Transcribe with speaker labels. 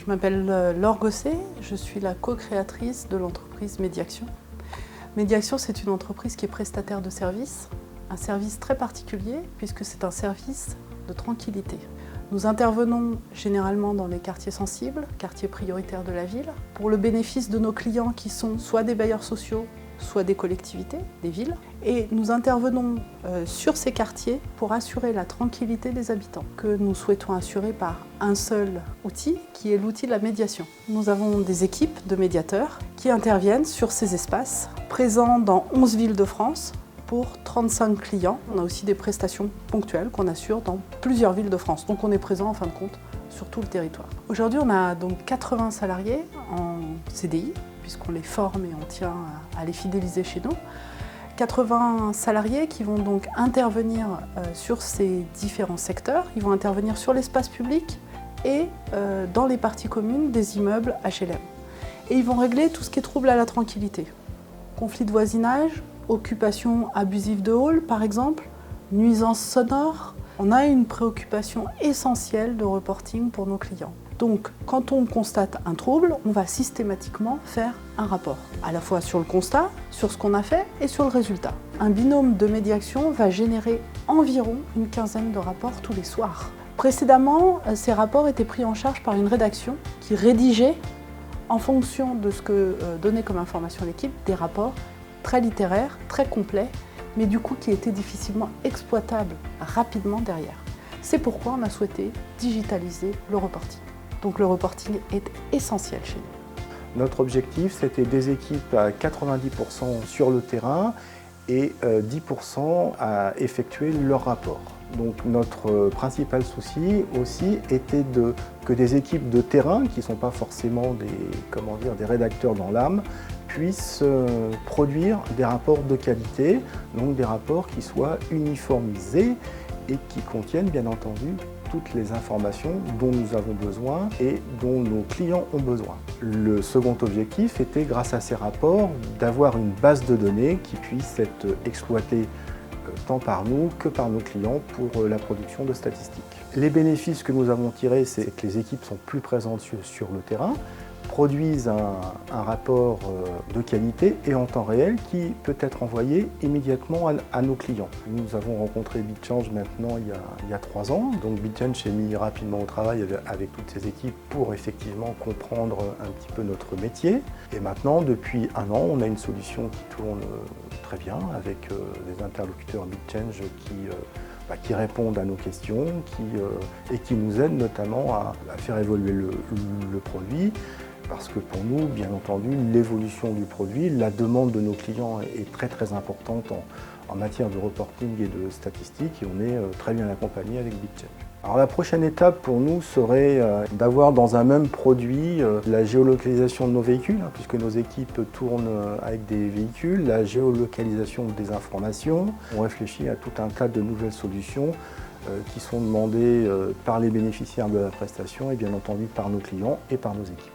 Speaker 1: Je m'appelle Laure Gosset, je suis la co-créatrice de l'entreprise Mediaction. Mediaction, c'est une entreprise qui est prestataire de services, un service très particulier puisque c'est un service de tranquillité. Nous intervenons généralement dans les quartiers sensibles, quartiers prioritaires de la ville, pour le bénéfice de nos clients qui sont soit des bailleurs sociaux, soit des collectivités, des villes. Et nous intervenons sur ces quartiers pour assurer la tranquillité des habitants, que nous souhaitons assurer par un seul outil, qui est l'outil de la médiation. Nous avons des équipes de médiateurs qui interviennent sur ces espaces, présents dans 11 villes de France, pour 35 clients. On a aussi des prestations ponctuelles qu'on assure dans plusieurs villes de France. Donc on est présent en fin de compte sur tout le territoire. Aujourd'hui, on a donc 80 salariés en CDI, puisqu'on les forme et on tient à les fidéliser chez nous. 80 salariés qui vont donc intervenir sur ces différents secteurs. Ils vont intervenir sur l'espace public et dans les parties communes des immeubles HLM. Et ils vont régler tout ce qui est trouble à la tranquillité. Conflits de voisinage, occupation abusive de hall par exemple, nuisances sonores. On a une préoccupation essentielle de reporting pour nos clients. Donc, quand on constate un trouble, on va systématiquement faire un rapport, à la fois sur le constat, sur ce qu'on a fait et sur le résultat. Un binôme de médiation va générer environ une quinzaine de rapports tous les soirs. Précédemment, ces rapports étaient pris en charge par une rédaction qui rédigeait, en fonction de ce que donnait comme information l'équipe, des rapports très littéraires, très complets, mais du coup qui étaient difficilement exploitables rapidement derrière. C'est pourquoi on a souhaité digitaliser le reporting. Donc le reporting est essentiel chez nous.
Speaker 2: Notre objectif, c'était des équipes à 90% sur le terrain et 10% à effectuer leur rapport. Donc notre principal souci aussi était que des équipes de terrain, qui ne sont pas forcément des rédacteurs dans l'âme, puissent produire des rapports de qualité, donc des rapports qui soient uniformisés et qui contiennent bien entendu toutes les informations dont nous avons besoin et dont nos clients ont besoin. Le second objectif était, grâce à ces rapports, d'avoir une base de données qui puisse être exploitée tant par nous que par nos clients pour la production de statistiques. Les bénéfices que nous avons tirés, c'est que les équipes sont plus présentes sur le terrain, produisent un rapport de qualité et en temps réel qui peut être envoyé immédiatement à nos clients. Nous avons rencontré BitChange maintenant il y a 3 ans, donc BitChange s'est mis rapidement au travail avec toutes ses équipes pour effectivement comprendre un petit peu notre métier. Et maintenant, depuis 1 an, on a une solution qui tourne très bien avec des interlocuteurs BitChange qui répondent à nos questions et qui nous aident notamment à faire évoluer le produit. Parce que pour nous, bien entendu, l'évolution du produit, la demande de nos clients est très très importante en matière de reporting et de statistiques et on est très bien accompagné avec BitChange. Alors la prochaine étape pour nous serait d'avoir dans un même produit la géolocalisation de nos véhicules, puisque nos équipes tournent avec des véhicules, la géolocalisation des informations. On réfléchit à tout un tas de nouvelles solutions qui sont demandées par les bénéficiaires de la prestation et bien entendu par nos clients et par nos équipes.